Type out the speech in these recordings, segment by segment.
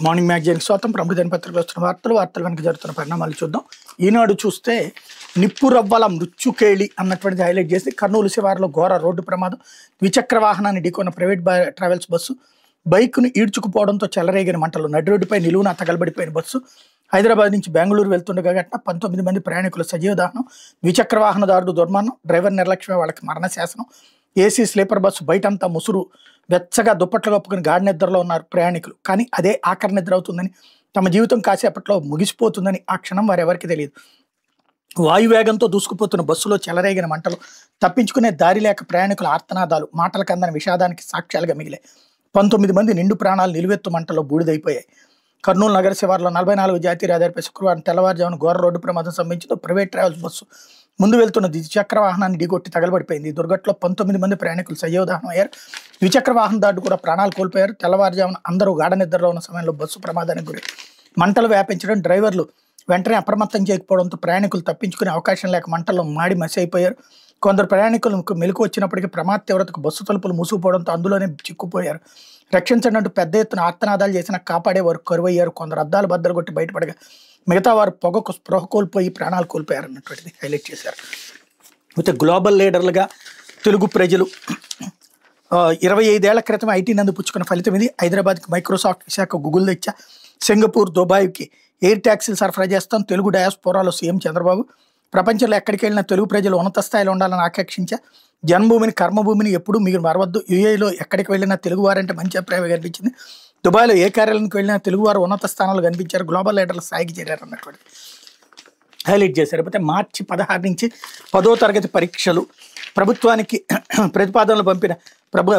Morning మ్యాగజైన్కి స్వాగతం. ప్రముఖ దినపత్రికలు వస్తున్న వార్తలు వెనక జరుగుతున్న పరిణామాలు చూద్దాం. ఈనాడు చూస్తే నిప్పురవ్వల మృత్యుకేళి అన్నటువంటిది హైలైట్ చేసి కర్నూలు శివారులో ఘోర రోడ్డు ప్రమాదం. ద్విచక్ర వాహనాన్ని ఢీకొన్న ప్రైవేట్ ట్రావెల్స్ బస్సు బైక్ను ఈడ్చుకుపోవడంతో చెలరేగిన మంటలు. నడి రోడ్డుపై నిలువున తగలబడిపోయిన బస్సు. హైదరాబాద్ నుంచి బెంగళూరు వెళ్తుండగా ఘటన. 19 మంది ప్రయాణికుల సజీవ దహనం. ద్విచక్ర వాహనదారుడు దుర్మరణం. డ్రైవర్ నిర్లక్ష్యమే వాళ్ళకి మరణ శాసనం. ఏసీ స్లీపర్ బస్సు బయటంతా ముసురు. వెచ్చగా దుప్పట్లు కప్పుకుని గాఢ నిద్రలో ఉన్నారు ప్రయాణికులు. కానీ అదే ఆఖరి నిద్ర అవుతుందని, తమ జీవితం కాసేపట్లో ముగిసిపోతుందని ఆ క్షణం వారెవరికి తెలియదు. వాయువేగంతో దూసుకుపోతున్న బస్సులో చెలరేగిన మంటలు. తప్పించుకునే దారి లేక ప్రయాణికుల ఆర్తనాదాలు మాటలకు అందని విషాదానికి సాక్ష్యాలుగా మిగిలాయి. 19 మంది నిండు ప్రాణాలు నిలువెత్తు మంటల్లో బూడిదైపోయాయి. కర్నూలు నగర శివారులో 44 జాతీయ రహదారిపై శుక్రవారం తెల్లవారుజామున ఘోర రోడ్డు ప్రమాదం సంభవించింది. ప్రైవేట్ ట్రావెల్స్ బస్సు ముందు వెళ్తున్న ద్విచక్ర వాహనాన్ని ఢీకొట్టి తగలబడిపోయింది. ఈ దుర్ఘటనలో 19 మంది ప్రయాణికులు సజీవ దహనం అయ్యారు. ద్విచక్ర వాహనదారుడు కూడా ప్రాణాలు కోల్పోయారు. తెల్లవారుజామున అందరూ గాఢ నిద్రలో ఉన్న సమయంలో బస్సు ప్రమాదానికి గురి. మంటలు వ్యాపించడం, డ్రైవర్లు వెంటనే అప్రమత్తం చేయకపోవడంతో ప్రయాణికులు తప్పించుకునే అవకాశం లేక మంటల్లో మాడి మసి అయిపోయారు. కొందరు ప్రయాణికులకు మెలకు వచ్చినప్పటికీ ప్రమాద తీవ్రతకు బస్సు తలుపులు మూసుకుపోవడంతో అందులోనే చిక్కుపోయారు. రక్షించడంటూ పెద్ద ఎత్తున ఆర్తనాదాలు చేసిన కాపాడేవారు కరువయ్యారు. కొందరు అద్దాలు బద్దలు కొట్టి బయటపడగా మిగతా వారు పొగకు స్పృహ కోల్పోయి ప్రాణాలు కోల్పోయారు అన్నటువంటిది హైలైట్ చేశారు. అయితే గ్లోబల్ లీడర్లుగా తెలుగు ప్రజలు 25 ఏళ్ల క్రితం ఐటీ నందు పుచ్చుకున్న ఫలితం ఇది. హైదరాబాద్కి మైక్రోసాఫ్ట్, విశాఖ గూగుల్ తెచ్చా. సింగపూర్, దుబాయ్కి ఎయిర్ ట్యాక్సీలు సరఫరా చేస్తాం. తెలుగు డయాస్పోరాలో సీఎం చంద్రబాబు. ప్రపంచంలో ఎక్కడికి వెళ్ళినా తెలుగు ప్రజలు ఉన్నత స్థాయిలో ఉండాలని ఆకాంక్షించా. జన్మభూమిని, కర్మభూమిని ఎప్పుడూ మీరు మరవద్దు. యూఏలో ఎక్కడికి వెళ్ళినా తెలుగు వారంటే మంచి అభిప్రాయం కనిపించింది. దుబాయ్లో ఏ కార్యాలయానికి వెళ్ళినా తెలుగువారు ఉన్నత స్థానాలు కనిపించారు. గ్లోబల్ లీడర్ల స్థాయికి చేరారు అన్నటువంటి హైలైట్ చేశారు. అయితే మార్చి 16 నుంచి 10వ తరగతి పరీక్షలు ప్రభుత్వానికి ప్రతిపాదనలు పంపిన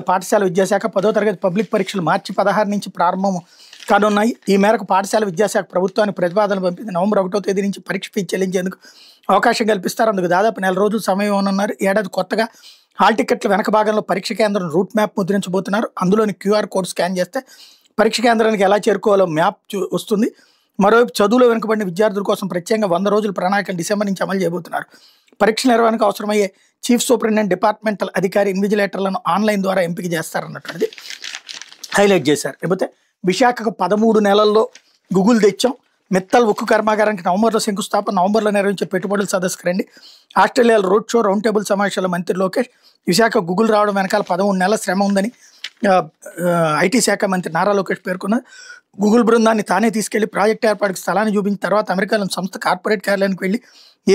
పాఠశాల విద్యాశాఖ. 10వ తరగతి పబ్లిక్ పరీక్షలు మార్చి 16 నుంచి ప్రారంభం కానున్నాయి. ఈ మేరకు పాఠశాల విద్యాశాఖ ప్రభుత్వానికి ప్రతిపాదనలు పంపింది. నవంబర్ 1వ తేదీ నుంచి పరీక్ష ఫీజు చెల్లించేందుకు అవకాశం కల్పిస్తారు. అందుకు దాదాపు 4 రోజులు సమయం ఉన్నారు. ఏడాది కొత్తగా హాల్ టికెట్ల వెనక భాగంలో పరీక్ష కేంద్రం రూట్ మ్యాప్ ముద్రించబోతున్నారు. అందులోని QR కోడ్ స్కాన్ చేస్తే పరీక్ష కేంద్రానికి ఎలా చేరుకోవాలో మ్యాప్ వస్తుంది. మరోవైపు చదువులో వెనుకబడిన విద్యార్థుల కోసం ప్రత్యేకంగా 100 రోజుల ప్రణాళికలు డిసెంబర్ నుంచి అమలు చేయబోతున్నారు. పరీక్ష నిర్వహణకు అవసరమయ్యే చీఫ్ సూపరింటెండెంట్, డిపార్ట్మెంటల్ అధికారి, ఇన్విజిలేటర్లను ఆన్లైన్ ద్వారా ఎంపిక చేస్తారన్నటువంటిది హైలైట్ చేశారు. లేకపోతే విశాఖకు 13 నెలల్లో గూగుల్ తెచ్చాం. మిత్తల్ ఉక్కు కర్మాగారానికి నవంబర్లో శంకుస్థాపన. నవంబర్లో నిర్వహించే పెట్టుబడుల సదస్సుకు రండి. ఆస్ట్రేలియాలో రోడ్ షో, రౌండ్ టేబుల్ సమావేశాల మంత్రి లోకేష్. విశాఖ గూగుల్ రావడం వెనకాల 13 నెలల శ్రమ ఉందని ఐటీ శాఖ మంత్రి నారా లోకేష్ పేర్కొన్నారు. గూగుల్ బృందాన్ని తానే తీసుకెళ్లి ప్రాజెక్ట్ ఏర్పాటుకు స్థలాన్ని చూపించిన తర్వాత అమెరికాలోని సంస్థ కార్పొరేట్ కార్యాలయానికి వెళ్లి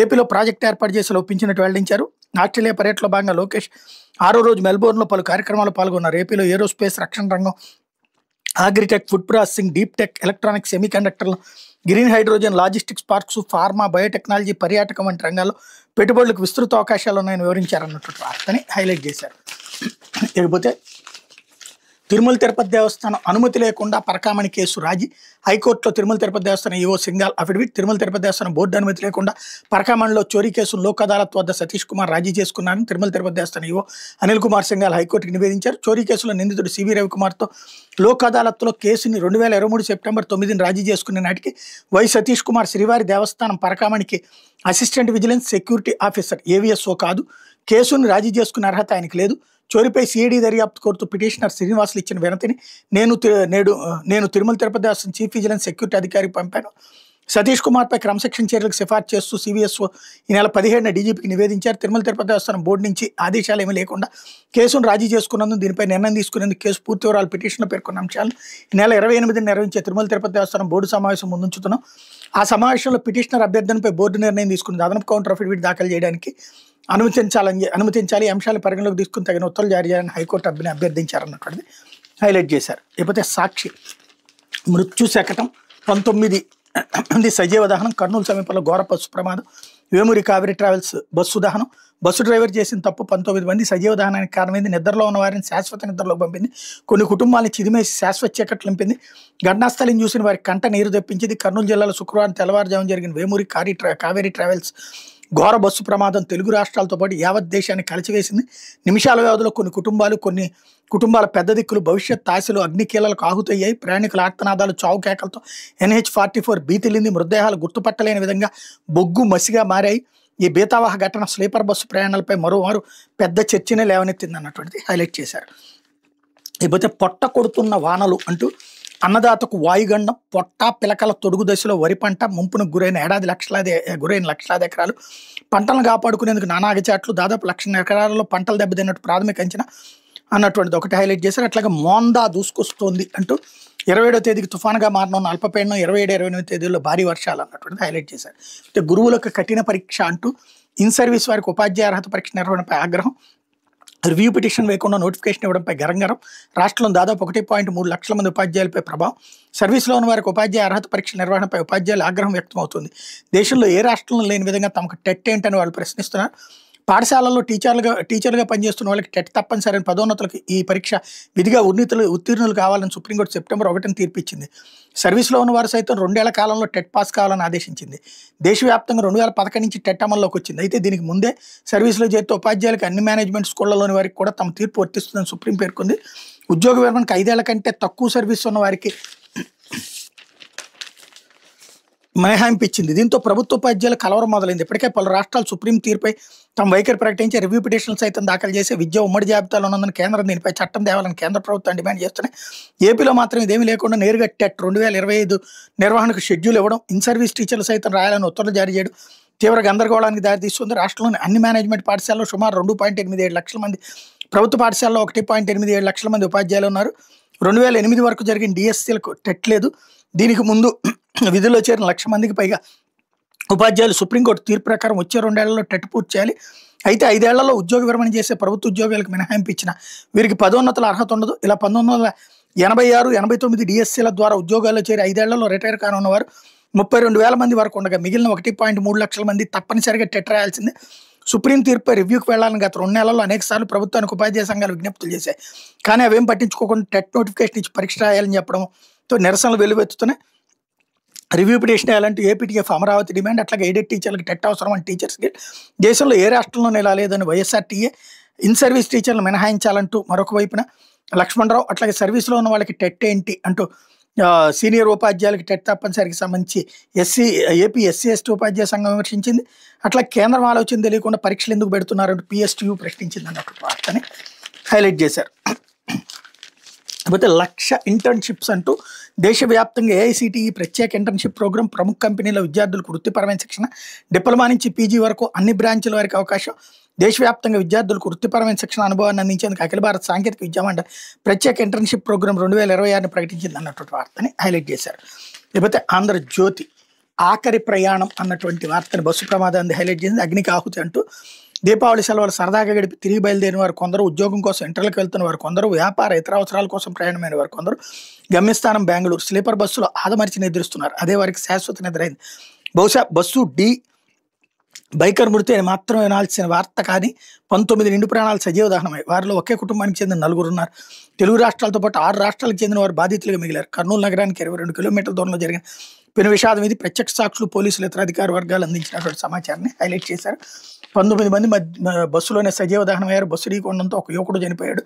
ఏపీలో ప్రాజెక్ట్ ఏర్పాటు చేసి ఒప్పించినట్టు వెల్లడించారు. ఆస్ట్రేలియా పర్యటనలో భాగంగా లోకేష్ 6వ రోజు మెల్బోర్న్లో పలు కార్యక్రమాలు పాల్గొన్నారు. ఏపీలో ఏరోస్పేస్, రక్షణ రంగం, agritech, food processing, deep tech, electronics, సెమీకండక్టర్లు, green hydrogen, logistics parks, pharma, biotechnology, పర్యాటకం వంటి రంగాల్లో పెట్టుబడులకు విస్తృత అవకాశాలు ఉన్నాయని వివరించారన్నటువంటి వార్తని హైలైట్ చేశారు. ఇకపోతే తిరుమల తిరుపతి దేవస్థానం అనుమతి లేకుండా పరకామణి కేసు రాజీ. హైకోర్టులో తిరుమల తిరుపతి దేవస్థానం ఈవో సింగాల్ అఫిడవిట్. తిరుమల తిరుపతి దేవస్థానం బోర్డు అనుమతి లేకుండా పరకామణిలో చోరీ కేసును లోక్ అదాలత్ వద్ద సతీష్ కుమార్ రాజీ చేసుకున్నారని తిరుమల తిరుపతి దేవస్థానం ఈవో అనిల్ కుమార్ సింగాల్ హైకోర్టుకి నివేదించారు. చోరీ కేసులో నిందితుడు సివి రవికుమార్తో లోక్ అదాలత్లో కేసుని 2023 సెప్టెంబర్ 9 రాజీ చేసుకునే నాటికి వై సతీష్ కుమార్ శ్రీవారి దేవస్థానం పరకామణికి assistant vigilance security officer, AVSO కాదు. కేసును రాజీ చేసుకునే అర్హత ఆయనకు లేదు. చోరీపై సిఐడి దర్యాప్తు కోరుతూ పిటిషనర్ శ్రీనివాసులు ఇచ్చిన వినతిని నేను తిరుమల తిరుపతి దేవస్థానం చీఫ్ విజిలెన్స్ సెక్యూరిటీ అధికారికి పంపాను. సతీష్ కుమార్పై క్రమశిక్షణ చర్యలకు సిఫార్సు చేస్తూ సివిఎస్ఓ ఈ నెల 17న డీజీపీకి నివేదించారు. తిరుమల తిరుపతి దేవస్థానం బోర్డు నుంచి ఆదేశాలు ఏమీ లేకుండా కేసును రాజీ చేసుకున్నందుకు దీనిపై నిర్ణయం తీసుకునేందుకు కేసు పూర్తి వివరాలు పిటిషన్లో పేర్కొన్న అంశాలు ఈ నెల 28న నిర్వహించే తిరుమల తిరుపతి దేవస్థానం బోర్డు సమావేశం ముందుంచుతున్నాం. ఆ సమావేశంలో పిటిషనర్ అభ్యర్థనపై బోర్డు నిర్ణయం తీసుకున్నది. అదనపు కౌంటర్ అఫిడవిట్ దాఖలు చేయడానికి అనుమతించాలి. అంశాలు పరిగణలోకి తీసుకుని తగిన ఉత్తర్వులు జారీ చేయాలని హైకోర్టు అభ్యర్థించారన్నటువంటిది హైలైట్ చేశారు. లేకపోతే సాక్షి మృత్యు శకటం 19 మంది సజీవ దహనం. కర్నూలు సమీపంలో ఘోర బస్సు ప్రమాదం. వేమూరి కావేరీ ట్రావెల్స్ బస్సు దహనం. బస్సు డ్రైవర్ చేసిన తప్పు 19 మంది సజీవ దహనానికి కారణమైంది. నిద్రలో ఉన్న వారిని శాశ్వత నిద్రలోకి పంపింది. కొన్ని కుటుంబాలను చిదిమేసి శాశ్వత చీకట్లు నింపింది. ఘటనాస్థలిని చూసిన వారి కంట నీరు తెప్పించింది. కర్నూలు జిల్లాలో శుక్రవారం తెల్లవారుజామున జరిగిన వేమూరి కావేరీ ట్రావెల్స్ ఘోర బస్సు ప్రమాదం తెలుగు రాష్ట్రాలతో పాటు యావత్ దేశాన్ని కలిచివేసింది. నిమిషాల వ్యవధిలో కొన్ని కుటుంబాల పెద్ద దిక్కులు భవిష్యత్ ఆశలు అగ్నికీలలకు ఆహుతయ్యాయి. ప్రయాణికుల ఆర్తనాదాలు, చావు కేకలతో NH-44 బీతిల్లింది. మృతదేహాలు గుర్తుపట్టలేని విధంగా బొగ్గు మసిగా మారాయి. ఈ బీతావాహ ఘటన స్లీపర్ బస్సు ప్రయాణాలపై మరోమారు పెద్ద చర్చనే లేవనెత్తింది అన్నటువంటిది హైలైట్ చేశారు. లేకపోతే పొట్ట కొడుతున్న వానలు అంటూ అన్నదాతకు వాయుగండం, పొట్ట పిలకల తొడుగు దశలో వరి పంట ముంపునకు గురైన లక్షలాది ఎకరాలు, పంటలను కాపాడుకునేందుకు నానా అగచాట్లు, దాదాపు 1,00,000 ఎకరాలలో పంటలు దెబ్బతిన్నట్టు ప్రాథమిక అంచనా అన్నటువంటిది ఒకటి హైలైట్ చేశారు. అట్లాగే మోందా దూసుకొస్తోంది అంటూ 27వ తేదీకి తుఫానుగా మారనున్న అల్పపీడనం, 27, 28 తేదీల్లో భారీ వర్షాలు అన్నటువంటిది హైలైట్ చేశారు. అంటే గురువులకు కఠిన పరీక్ష అంటూ ఇన్ సర్వీస్ వారికి ఉపాధ్యాయ అర్హత పరీక్ష నిర్వహణపై ఆగ్రహం, రివ్యూ పిటిషన్ వేయకుండా నోటిఫికేషన్ ఇవ్వడంపై గరంగరం, రాష్ట్రంలో దాదాపు 1.3 లక్షల మంది ఉపాధ్యాయులపై ప్రభావం, సర్వీస్లో ఉన్న వారికి ఉపాధ్యాయ అర్హత పరీక్ష నిర్వహణపై ఉపాధ్యాయుల ఆగ్రహం వ్యక్తమవుతుంది. దేశంలో ఏ రాష్ట్రంలో లేని విధంగా తమకు టెట్ ఏంటని వాళ్ళు ప్రశ్నిస్తున్నారు. పాఠశాలల్లో టీచర్లుగా పనిచేస్తున్న వాళ్ళకి టెట్ తప్పనిసరైన పదోన్నతులకు ఈ పరీక్ష విధిగా ఉత్తీర్ణులు కావాలని సుప్రీంకోర్టు సెప్టెంబర్ 1న తీర్పిచ్చింది. సర్వీస్లో ఉన్న వారు సైతం 2 ఏళ్ల కాలంలో టెట్ పాస్ కావాలని ఆదేశించింది. దేశవ్యాప్తంగా 2011 నుంచి టెట్ అమల్లోకి వచ్చింది. అయితే దీనికి ముందే సర్వీస్లో చేరితే ఉపాధ్యాయులకు అన్ని మేనేజ్మెంట్ స్కూళ్లలోని వారికి కూడా తమ తీర్పు వర్తిస్తుందని సుప్రీం పేర్కొంది. ఉద్యోగ విరమణకు 5 ఏళ్ల కంటే తక్కువ సర్వీస్ ఉన్న వారికి మినహాయింపు ఇచ్చింది. దీంతో ప్రభుత్వ ఉపాధ్యాయుల కలవరం మొదలైంది. ఇప్పటికే పలు రాష్ట్రాలు సుప్రీం తీర్పై తమ వైఖరి ప్రకటించి రివ్యూ పిటిషన్లు సైతం దాఖలు చేసి విద్య ఉమ్మడి జాబితాలో ఉన్నందున కేంద్రం దీనిపై చట్టం తేవాలని కేంద్ర ప్రభుత్వం డిమాండ్ చేస్తున్నాయి. ఏపీలో మాత్రం ఇదేమీ లేకుండా నేరుగా టెట్ 2025 నిర్వహణకు షెడ్యూల్ ఇవ్వడం, ఇన్ సర్వీస్ టీచర్లు సైతం రాయాలని ఉత్తర్వులు జారీ చేయడం తీవ్ర గందరగోళానికి దారితీస్తుంది. రాష్ట్రంలోని అన్ని మేనేజ్మెంట్ పాఠశాలలో సుమారు 2.87 లక్షల మంది, ప్రభుత్వ పాఠశాలలో 1.87 లక్షల మంది ఉపాధ్యాయులు ఉన్నారు. 2008 వరకు జరిగిన డిఎస్సీలకు టెట్ లేదు. దీనికి ముందు విధుల్లో చేరిన 1,00,000 మందికి పైగా ఉపాధ్యాయులు సుప్రీంకోర్టు తీర్పు ప్రకారం వచ్చే 2 ఏళ్లలో టెట్ పూర్తి చేయాలి. అయితే 5 ఏళ్లలో ఉద్యోగ విరమణ చేసే ప్రభుత్వ ఉద్యోగాలకు మినహాయింపు ఇచ్చిన వీరికి పదోన్నతుల అర్హత ఉండదు. ఇలా 1986, 89 డిఎస్సీల ద్వారా ఉద్యోగాల్లో చేరి 5 ఏళ్లలో రిటైర్ కానున్న వారు 32,000 మంది వరకు ఉండగా మిగిలిన 1.3 లక్షల మంది తప్పనిసరిగా టెట్ రాయాల్సిందే. సుప్రీం తీర్పుపై రివ్యూకి వెళ్లాలని గత 2 నెలల్లో అనేకసార్లు ప్రభుత్వానికి ఉపాధ్యాయ సంఘాలు విజ్ఞప్తులు చేశాయి. కానీ అవేం పట్టించుకోకుండా టెట్ నోటిఫికేషన్ ఇచ్చి పరీక్ష రాయాలని చెప్పడంతో నిరసనలు వెలువెత్తుతున్నాయి. రివ్యూ పిటిషన్ వేయాలంటూ ఏపీటీఎఫ్ అమరావతి డిమాండ్, అట్లాగే ఎయిడెడ్ టీచర్లకు టెట్ అవసరం అని టీచర్స్కి దేశంలో ఏ రాష్ట్రంలోనే ఇలా లేదని వైఎస్ఆర్టీఏ, ఇన్ సర్వీస్ టీచర్లు మినహాయించాలంటూ మరొక వైపున లక్ష్మణరావు, అట్లాగే సర్వీస్లో ఉన్న వాళ్ళకి టెట్ ఏంటి అంటూ సీనియర్ ఉపాధ్యాయులకి టెట్ తప్పనిసరికి సంబంధించి ఏపీ ఎస్సీ ఎస్టీ ఉపాధ్యాయ సంఘం విమర్శించింది. అట్లా కేంద్రం ఆలోచన తెలియకుండా పరీక్షలు ఎందుకు పెడుతున్నారంటూ పిఎస్టీయూ ప్రశ్నించింది అన్నట్టు వార్తని హైలైట్ చేశారు. కాకపోతే 1,00,000 ఇంటర్న్షిప్స్ అంటూ దేశవ్యాప్తంగా ఏఐసిటిఈ ప్రత్యేక ఇంటర్న్షిప్ ప్రోగ్రాం, ప్రముఖ కంపెనీల విద్యార్థులకు వృత్తిపరమైన శిక్షణ, డిప్లొమా నుంచి పీజీ వరకు అన్ని బ్రాంచ్ల వారికి అవకాశం, దేశవ్యాప్తంగా విద్యార్థులకు వృత్తిపరమైన శిక్షణ అనుభవాన్ని అందించేందుకు అఖిల భారత సాంకేతిక విద్యామండలి ప్రత్యేక ఇంటర్న్షిప్ ప్రోగ్రాం 2026ని ప్రకటించింది అన్నటువంటి వార్తని హైలైట్ చేశారు. లేకపోతే ఆంధ్రజ్యోతి ఆఖరి ప్రయాణం అన్నటువంటి వార్తని బస్సు ప్రమాదాన్ని హైలైట్ చేసింది. అగ్నికి ఆహుతి అంటూ దీపావళి సెలవులు సరదాగా గడిపి తిరిగి బయలుదేరిన వారు కొందరు, ఉద్యోగం కోసం ఇంటర్లకు వెళ్తున్న వారు కొందరు, వ్యాపార ఇతర అవసరాల కోసం ప్రయాణమైన వారు కొందరు, గమ్యస్థానం బెంగళూరు స్లీపర్ బస్సులో ఆదమరిచి నిద్రిస్తున్నారు. అదే వారికి శాశ్వత నిద్రైంది. బహుశా బస్సు బైకర్ మృతి అని మాత్రం వినాల్సిన వార్త కానీ 19 నిండు ప్రాణాలు సజీవ దహనమై వారిలో ఒకే కుటుంబానికి చెందిన 4 ఉన్నారు. తెలుగు రాష్ట్రాలతో పాటు 6 రాష్ట్రాలకు చెందిన వారు బాధితులుగా మిగిలారు. కర్నూలు నగరానికి 22 కిలోమీటర్ల దూరంలో జరిగిన పెను విషాదం ఇది. ప్రత్యక్ష సాక్షులు, పోలీసులు, ఇతర అధికార వర్గాలు అందించినటువంటి సమాచారాన్ని హైలైట్ చేశారు. 19 మంది బస్సులోనే సజీవ దహనమయ్యారు. బస్సు ఢీకొనడంతో ఒక యువకుడు చనిపోయాడు.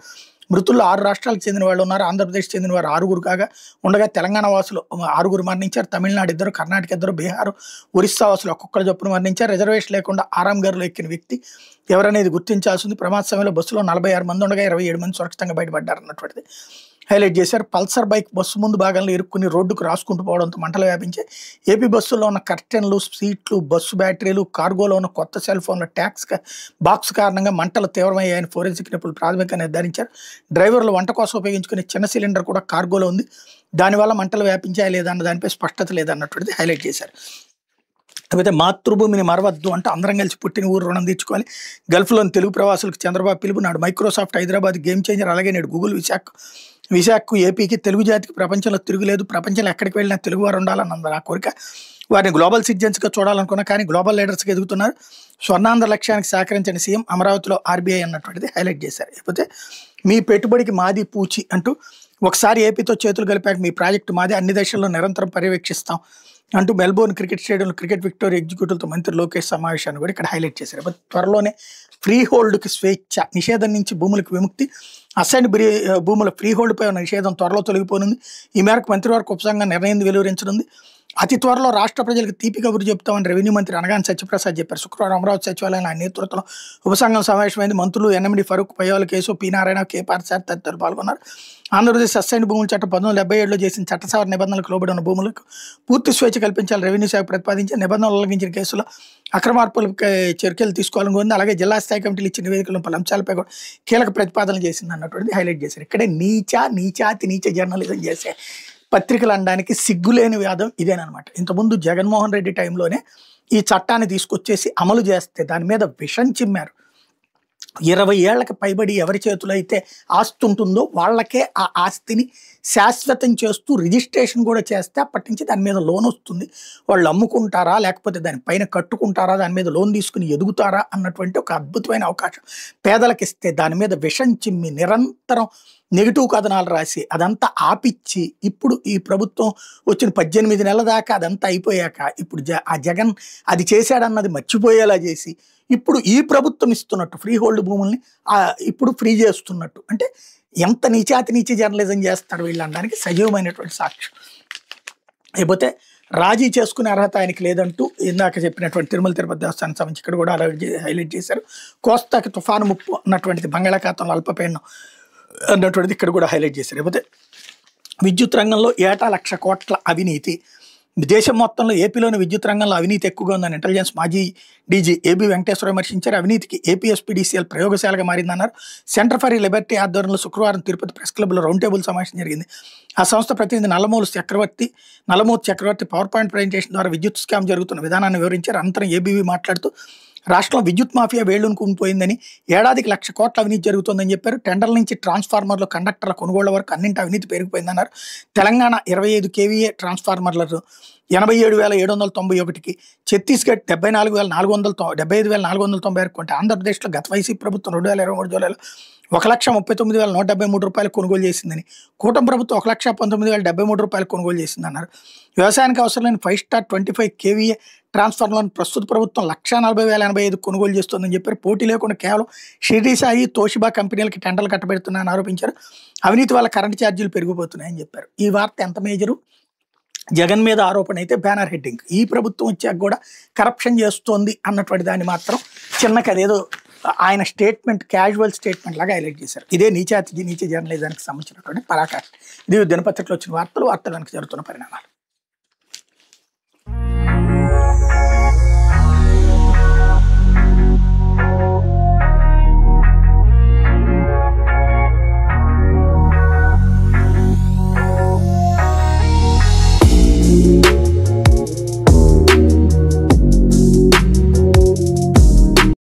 మృతుల్లో 6 రాష్ట్రాలకు చెందిన వాళ్ళు ఉన్నారు. ఆంధ్రప్రదేశ్ చెందిన వారు 6 కాగా ఉండగా తెలంగాణ వాసులు 6 మరణించారు. తమిళనాడు 2, కర్ణాటక 2, బీహార్, ఒరిస్సా వాసులు ఒక్కొక్కరు చొప్పున మరణించారు. రిజర్వేషన్ లేకుండా ఆరాంఘర్లో ఎక్కిన వ్యక్తి ఎవరనేది గుర్తించాల్సింది. ప్రమాద సమయంలో బస్సులో 46 మంది ఉండగా 27 మంది సురక్షితంగా బయటపడ్డారు అన్నటువంటిది హైలైట్ చేశారు. పల్సర్ బైక్ బస్సు ముందు భాగంలో ఇరుక్కుని రోడ్డుకు రాసుకుంటూ పోవడంతో మంటలు వ్యాపించాయి. ఏపీ బస్సుల్లో ఉన్న కర్టెన్లు, సీట్లు, బస్సు బ్యాటరీలు, కార్గోలో ఉన్న కొత్త సెల్ ఫోన్ల ట్యాక్స్ బాక్స్ కారణంగా మంటలు తీవ్రమయ్యాయని ఫోరెన్సిక్ నిపుణులు ప్రాథమికంగా నిర్ధారించారు. డ్రైవర్లు వంట కోసం ఉపయోగించుకునే చిన్న సిలిండర్ కూడా కార్గోలో ఉంది. దానివల్ల మంటలు వ్యాపించాయా లేదా అన్న దానిపై స్పష్టత లేదన్నటువంటిది హైలైట్ చేశారు. అయితే మాతృభూమిని మరవద్దు అంటే అందరం కలిసి పుట్టిన ఊరు రుణం తీర్చుకోవాలి. గల్ఫ్లోని తెలుగు ప్రవాసులకు చంద్రబాబు పిలుపు. నాడు మైక్రోసాఫ్ట్ హైదరాబాద్ గేమ్ చేంజర్, అలాగే నేడు గూగుల్ విశాఖకు ఏపీకి తెలుగు జాతికి ప్రపంచంలో తిరుగులేదు. ప్రపంచంలో ఎక్కడికి వెళ్ళినా తెలుగు వారు ఉండాలన్నది ఆ కోరిక. వారిని గ్లోబల్ సిటిజన్స్గా చూడాలనుకున్నా కానీ గ్లోబల్ లీడర్స్గా ఎదుగుతున్నారు. స్వర్ణాంధ్ర లక్ష్యానికి సహకరించిన సీఎం, అమరావతిలో ఆర్బీఐ అన్నటువంటిది హైలైట్ చేశారు. లేకపోతే మీ పెట్టుబడికి మాది పూచి అంటూ ఒకసారి ఏపీతో చేతులు కలిపాక మీ ప్రాజెక్టు మాది, అన్ని దశల్లో నిరంతరం పర్యవేక్షిస్తాం అంటూ మెల్బోర్న్ క్రికెట్ స్టేడియంలో క్రికెట్ విక్టోరియా ఎగ్జిక్యూటివ్తో మంత్రి లోకేష్ సమావేశాన్ని కూడా ఇక్కడ హైలైట్ చేశారు. త్వరలోనే ఫ్రీ హోల్డ్కి స్వేచ్ఛ, నిషేధం నుంచి భూములకు విముక్తి, అసైన్ భూముల ఫ్రీ హోల్డ్పై ఉన్న నిషేధం త్వరలో తొలగిపోనుంది. ఈ మేరకు మంత్రివర్గ ఉపసంఘం నిర్ణయం వెలువరించనుంది. అతి త్వరలో రాష్ట్ర ప్రజలకు తీపి కబురు చెప్తామని రెవెన్యూ మంత్రి అనగాని సత్యప్రసాద్ చెప్పారు. శుక్రవారం అమరావతి సచివాలయం ఆయన నేతృత్వంలో ఉపసంఘం సమావేశమైంది. మంత్రులు NMD Farooq, Payyavula case, P Narayana, K Parthasarathi తదితరులు పాల్గొన్నారు. ఆంధ్రప్రదేశ్ అసైన్డ్ భూముల చట్టం 1977లో చేసిన చట్ట సవరణ నిబంధనలకు లోబడి ఉన్న భూములకు పూర్తి స్వేచ్ఛ కల్పించాలని రెవెన్యూ శాఖ ప్రతిపాదించి నిబంధనలు ఉల్లంఘించిన కేసులో అక్రమార్పులపై చర్యలు తీసుకోవాలని ఉంది. అలాగే జిల్లా స్థాయి కమిటీలు ఇచ్చిన నివేదికలను పలు అంశాలపై కూడా కీలక ప్రతిపాదనలు చేసింది అన్నటువంటిది హైలైట్ చేశారు. ఇక్కడే నీచాతి నీచ జర్నలిజం చేసే పత్రికలు అనడానికి సిగ్గులేని వాదం ఇదేనమాట. ఇంతకుముందు జగన్మోహన్ రెడ్డి టైంలోనే ఈ చట్టాన్ని తీసుకొచ్చేసి అమలు చేస్తే దాని మీద విషం చిమ్మారు. 20 ఏళ్లకు పైబడి ఎవరి చేతిలో అయితే ఆస్తి ఉంటుందో వాళ్ళకే ఆ ఆస్తిని శాశ్వతం చేస్తూ రిజిస్ట్రేషన్ కూడా చేస్తే అప్పటి నుంచి దాని మీద లోన్ వస్తుంది. వాళ్ళు అమ్ముకుంటారా లేకపోతే దానిపైన కట్టుకుంటారా, దాని మీద లోన్ తీసుకుని ఎదుగుతారా అన్నటువంటి ఒక అద్భుతమైన అవకాశం పేదలకు ఇస్తే దాని మీద విషం చిమ్మి నిరంతరం నెగిటివ్ కథనాలు రాసి అదంతా ఆపిచ్చి ఇప్పుడు ఈ ప్రభుత్వం వచ్చిన 18 నెలల దాకా అదంతా అయిపోయాక ఇప్పుడు ఆ జగన్ అది చేశాడన్నది మర్చిపోయేలా చేసి ఇప్పుడు ఈ ప్రభుత్వం ఇస్తున్నట్టు ఫ్రీ హోల్డ్ భూముల్ని ఇప్పుడు ఫ్రీ చేస్తున్నట్టు అంటే ఎంత నీచాతి నీచ జర్నలిజం చేస్తారు వీళ్ళు అనడానికి సజీవమైనటువంటి సాక్ష్యం. లేకపోతే రాజీ చేసుకునే అర్హత ఆయనకి లేదంటూ ఇందాక చెప్పినటువంటి తిరుమల తిరుపతి దేవస్థానం సంబంధించి ఇక్కడ కూడా హైలైట్ చేశారు. కోస్తాకి తుఫాను ముప్పు అన్నటువంటిది బంగాళాఖాతంలో అల్పపీడనం అన్నటువంటిది ఇక్కడ కూడా హైలైట్ చేశారు. లేకపోతే విద్యుత్ రంగంలో ఏటా 1,00,000 కోట్ల అవినీతి. దేశం మొత్తంలో ఏపీలోని విద్యుత్ రంగంలో అవినీతి ఎక్కువగా ఉందని ఇంటెలిజెన్స్ మాజీ డీజీ ఏబీ వెంకటేశ్వర విమర్శించారు. అవినీతికి ఏపీఎస్పీడీసీఎల్ ప్రయోగశాలగా మారిందన్నారు. సెంటర్ ఫర్ లిబర్టీ ఆధ్వర్యంలో శుక్రవారం తిరుపతి ప్రెస్ క్లబ్లో రౌండ్ టేబుల్ సమావేశం జరిగింది. ఆ సంస్థ ప్రతినిధి నల్లమూర్తి చక్రవర్తి పవర్ పాయింట్ ప్రజెంటేషన్ ద్వారా విద్యుత్ స్కామ్ జరుగుతున్న విధానాన్ని వివరించారు. అనంతరం ఏబీవీ మాట్లాడుతూ రాష్ట్రంలో విద్యుత్ మాఫియా వేళ్లను కుంగిపోయిందని, ఏడాదికి 1,00,000 కోట్ల అవినీతి జరుగుతుందని చెప్పారు. టెండర్ల నుంచి ట్రాన్స్ఫార్మర్లు, కండక్టర్ల కొనుగోళ్ల వరకు అన్నింటి అవినీతి పెరిగిపోయిందన్నారు. తెలంగాణ 25 కేవీఏ ట్రాన్స్ఫార్మర్లను 87,791కి, ఛత్తీస్గఢ్ 75,496 కొంటే ఆంధ్రప్రదేశ్లో గత వైసీపీ ప్రభుత్వం 2023 జూలైలో 1,39,173 రూపాయలు కొనుగోలు చేసిందని, కూటమి ప్రభుత్వం 1,19,073 రూపాయలు కొనుగోలు చేసిందన్నారు. వ్యవసాయానికి అవసరమైన 5 స్టార్ 25 కేవీఏ ట్రాన్స్ఫార్మర్లను ప్రస్తుత ప్రభుత్వం 1,40,085 కొనుగోలు చేస్తోందని చెప్పారు. పోటీ లేకుండా కేవలం షిరిడి సాయి, తోషిబా కంపెనీలకి టెండర్లు కట్టబెడుతున్నాయని ఆరోపించారు. అవినీతి వల్ల కరెంటు ఛార్జీలు పెరిగిపోతున్నాయని చెప్పారు. ఈ వార్త ఎంత మేజరు? జగన్ మీద ఆరోపణ అయితే బ్యానర్ హెడ్డింగ్, ఈ ప్రభుత్వం వచ్చాక కూడా కరప్షన్ చేస్తోంది అన్నటువంటి దాన్ని మాత్రం అదేదో ఆయన స్టేట్మెంట్ క్యాజువల్ స్టేట్మెంట్ లాగా హైలైట్ చేశారు. ఇదే నీచ జర్నలిజానికి సంబంధించినటువంటి పరాకాష్ఠ. ఇది దినపత్రికలో వచ్చిన వార్తలు వెనక జరుగుతున్న పరిణామాలు.